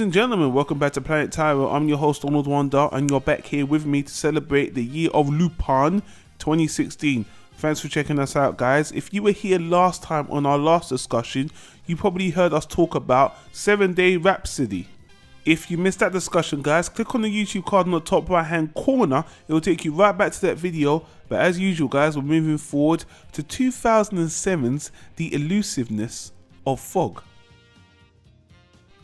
and gentlemen, welcome back to Planet Tyro. I'm your host Donald Wonder, and you're back here with me to celebrate the year of Lupin 2016. Thanks for checking us out, guys. If you were here last time on our last discussion, you probably heard us talk about 7-Day Rhapsody. If you missed that discussion, guys, click on the YouTube card in the top right hand corner. It will take you right back to that video. But as usual, guys, we're moving forward to 2007's The Elusiveness of Fog.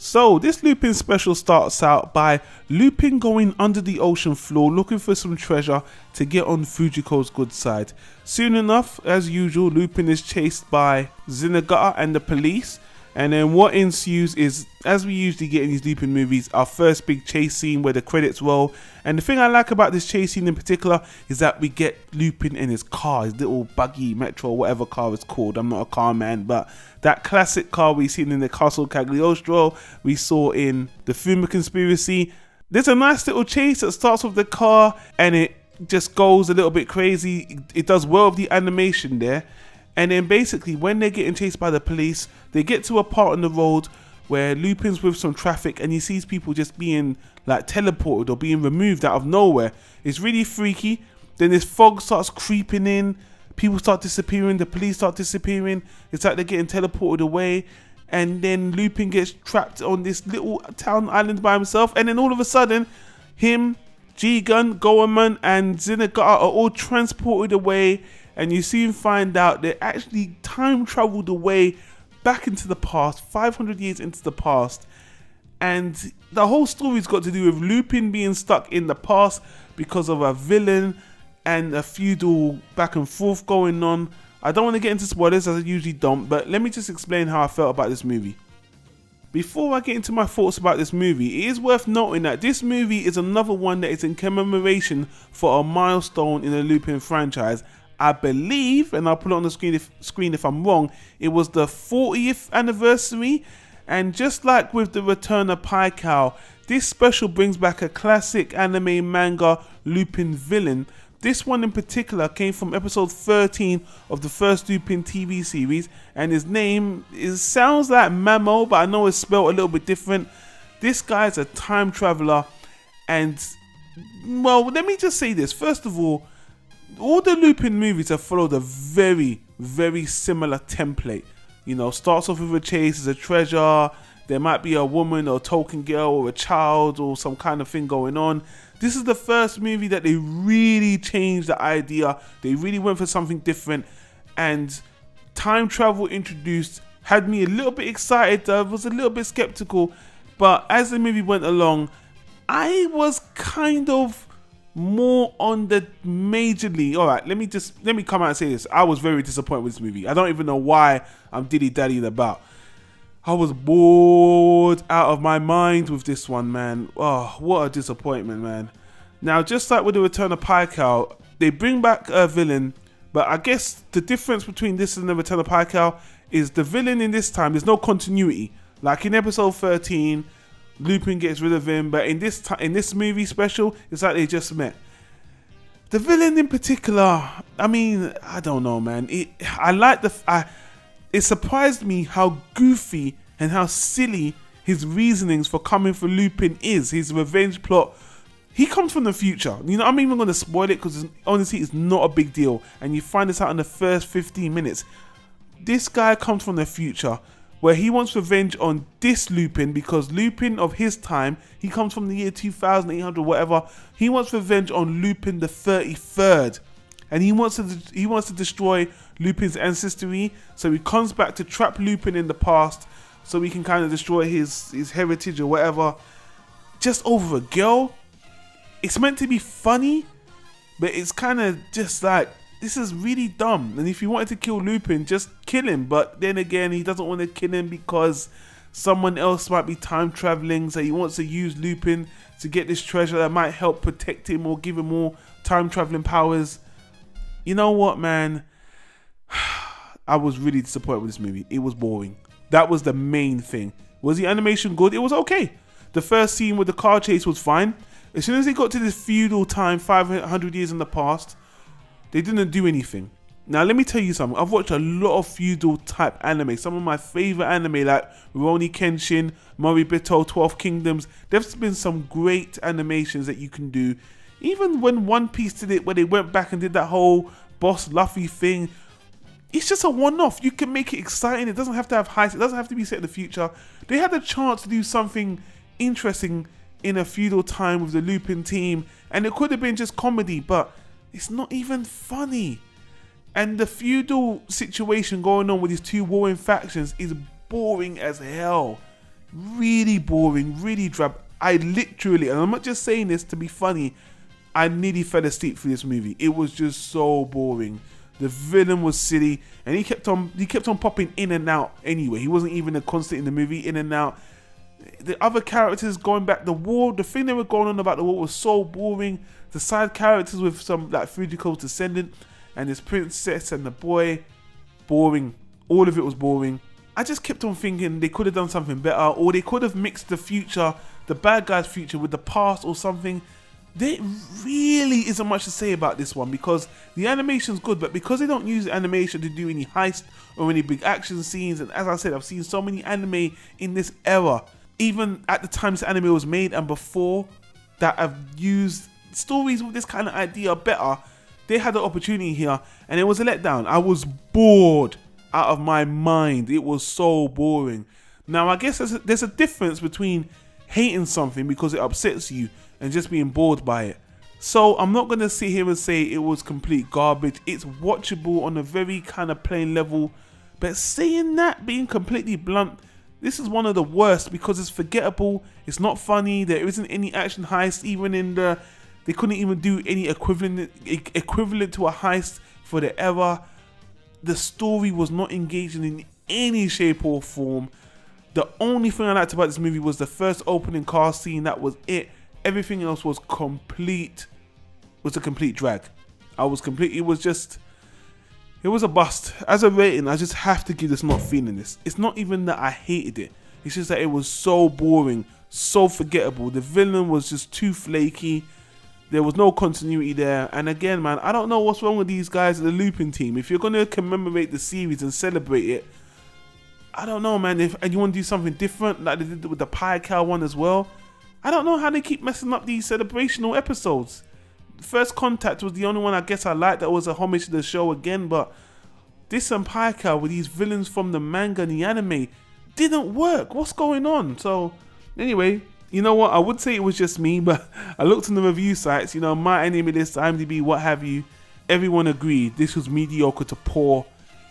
So this Lupin special starts out by Lupin going under the ocean floor looking for some treasure to get on Fujiko's good side. Soon enough, as usual, Lupin is chased by Zenigata and the police, and then what ensues is, as we usually get in these Lupin movies, our first big chase scene where the credits roll. And the thing I like about this chase scene in particular is that we get Lupin in his car, his little buggy, Metro, whatever car it's called. I'm not a car man, but that classic car we've seen in the Castle Cagliostro, we saw in the Fuma Conspiracy. There's a nice little chase that starts with the car and it just goes a little bit crazy. It does well with the animation there. And then basically when they're getting chased by the police, they get to a part on the road where Lupin's with some traffic and he sees people just being like teleported or being removed out of nowhere. It's really freaky. Then this fog starts creeping in. People start disappearing. The police start disappearing. It's like they're getting teleported away. And then Lupin gets trapped on this little town island by himself. And then all of a sudden, him, G-Gun, Goemon, and Zenigata are all transported away. And you soon find out they actually time traveled away back into the past, 500 years into the past. And the whole story's got to do with Lupin being stuck in the past because of a villain and a feudal back and forth going on. I don't want to get into spoilers as I usually don't, but let me just explain how I felt about this movie. Before I get into my thoughts about this movie, it is worth noting that this movie is another one that is in commemoration for a milestone in the Lupin franchise. I believe, and I'll put it on the screen if I'm wrong, it was the 40th anniversary. And just like with the return of Paikao, this special brings back a classic anime manga Lupin villain. This one in particular came from episode 13 of the first Lupin TV series, and his name sounds like Mamo, but I know it's spelled a little bit different. This guy's a time traveler, and well, let me just say this. First of all the Lupin movies have followed a very, very similar template. You know, starts off with a chase, there's a treasure, there might be a woman or a token girl or a child or some kind of thing going on. This is the first movie that they really changed the idea. They really went for something different, and time travel introduced had me a little bit excited. I was a little bit skeptical, but as the movie went along, I was kind of more on the majorly. Alright, let me come out and say this. I was very disappointed with this movie. I don't even know why I'm dilly-dallying about. I was bored out of my mind with this one, man. Oh, what a disappointment, man. Now, just like with the return of Paikao, they bring back a villain, but I guess the difference between this and the return of Paikao is the villain in this time, there's no continuity. Like in episode 13, Lupin gets rid of him, but in this movie special, it's like they just met. The villain in particular, I mean, I don't know, man. It surprised me how goofy and how silly his reasonings for coming for Lupin is. His revenge plot. He comes from the future. You know, I'm even going to spoil it because honestly, it's not a big deal. And you find this out in the first 15 minutes. This guy comes from the future, where he wants revenge on this Lupin, because Lupin of his time, he comes from the year 2800 whatever. He wants revenge on Lupin the 33rd, and he wants to destroy Lupin's ancestry. So he comes back to trap Lupin in the past, so he can kind of destroy his heritage or whatever, just over a girl. It's meant to be funny, but it's kind of just like, this is really dumb. And if you wanted to kill Lupin, just kill him. But then again, he doesn't want to kill him because someone else might be time traveling. So he wants to use Lupin to get this treasure that might help protect him or give him more time traveling powers. You know what, man? I was really disappointed with this movie. It was boring. That was the main thing. Was the animation good? It was okay. The first scene with the car chase was fine. As soon as they got to this feudal time, 500 years in the past, they didn't do anything. Now, let me tell you something. I've watched a lot of feudal type anime. Some of my favorite anime, like Rurouni Kenshin, Moribito, 12 Kingdoms. There's been some great animations that you can do. Even when One Piece did it, where they went back and did that whole Boss Luffy thing, it's just a one-off. You can make it exciting. It doesn't have to have heights. It doesn't have to be set in the future. They had the chance to do something interesting in a feudal time with the Lupin team, and it could have been just comedy, but it's not even funny. And the feudal situation going on with these two warring factions is boring as hell. Really boring, really drab. I literally, and I'm not just saying this to be funny, I nearly fell asleep through this movie. It was just so boring. The villain was silly, and he kept on popping in and out anyway. He wasn't even a constant in the movie, in and out. The other characters going back, the thing they were going on about the war was so boring. The side characters with some like Fujiko's descendant and his princess and the boy, boring. All of it was boring. I just kept on thinking they could have done something better, or they could have mixed the future, the bad guy's future, with the past or something. There really isn't much to say about this one, because the animation's good, but because they don't use animation to do any heist or any big action scenes, and as I said, I've seen so many anime in this era, even at the time this anime was made and before, that have used stories with this kind of idea better. They had the opportunity here, and it was a letdown. I was bored out of my mind. It was so boring. Now, I guess there's a difference between hating something because it upsets you and just being bored by it. So I'm not going to sit here and say it was complete garbage. It's watchable on a very kind of plain level. But saying that, being completely blunt, this is one of the worst because it's forgettable. It's not funny. There isn't any action heist. Even in they couldn't even do any equivalent to a heist for the era. The story was not engaging in any shape or form. The only thing I liked about this movie was the first opening car scene. That was it. Everything else was a complete drag. It was a bust. As a rating, I just have to give this not feeling this. It's not even that I hated it. It's just that it was so boring, so forgettable. The villain was just too flaky. There was no continuity there. And again, man, I don't know what's wrong with these guys at the Lupin team. If you're going to commemorate the series and celebrate it, I don't know, man. And you want to do something different, like they did with the Pie Cow one as well, I don't know how they keep messing up these celebrational episodes. First Contact was the only one I guess I liked that was a homage to the show again, but this and Pie Cow with these villains from the manga and the anime didn't work. What's going on? So anyway, you know what? I would say it was just me, but I looked on the review sites, you know, My Anime List, IMDb, what have you. Everyone agreed this was mediocre to poor,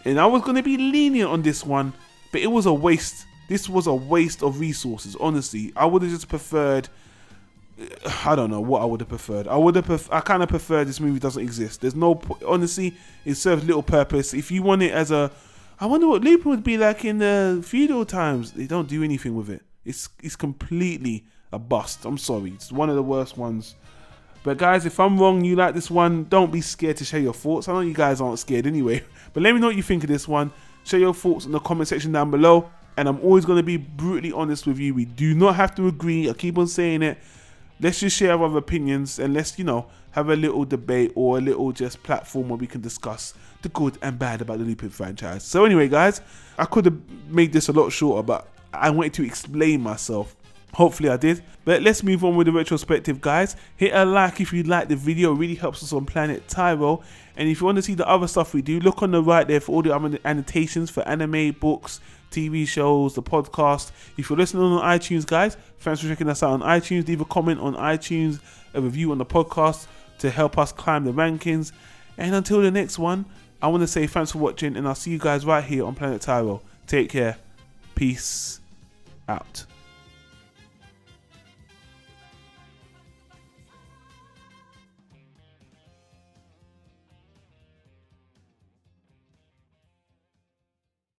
and I was going to be lenient on this one, but it was a waste. This was a waste of resources, honestly. I would have just preferred, I don't know what I would have preferred. I kind of prefer this movie doesn't exist. There's no, honestly, it serves little purpose. If you want it as a, I wonder what Lupin would be like in the feudal times. They don't do anything with it. It's completely a bust. I'm sorry. It's one of the worst ones. But guys, if I'm wrong, you like this one, don't be scared to share your thoughts. I know you guys aren't scared anyway. But let me know what you think of this one. Share your thoughts in the comment section down below. And I'm always going to be brutally honest with you. We do not have to agree. I keep on saying it. Let's just share our opinions and let's, you know, have a little debate or a little just platform where we can discuss the good and bad about the Lupin franchise. So anyway, guys, I could have made this a lot shorter, but I wanted to explain myself. Hopefully I did. But let's move on with the retrospective, guys. Hit a like if you like the video. It really helps us on Planet Tyro. And if you want to see the other stuff we do, look on the right there for all the other annotations for anime, books, TV shows, the podcast. If you're listening on iTunes, guys, thanks for checking us out on iTunes. Leave a comment on iTunes, a review on the podcast to help us climb the rankings. And until the next one, I want to say thanks for watching, and I'll see you guys right here on Planet Tyro. Take care. Peace out.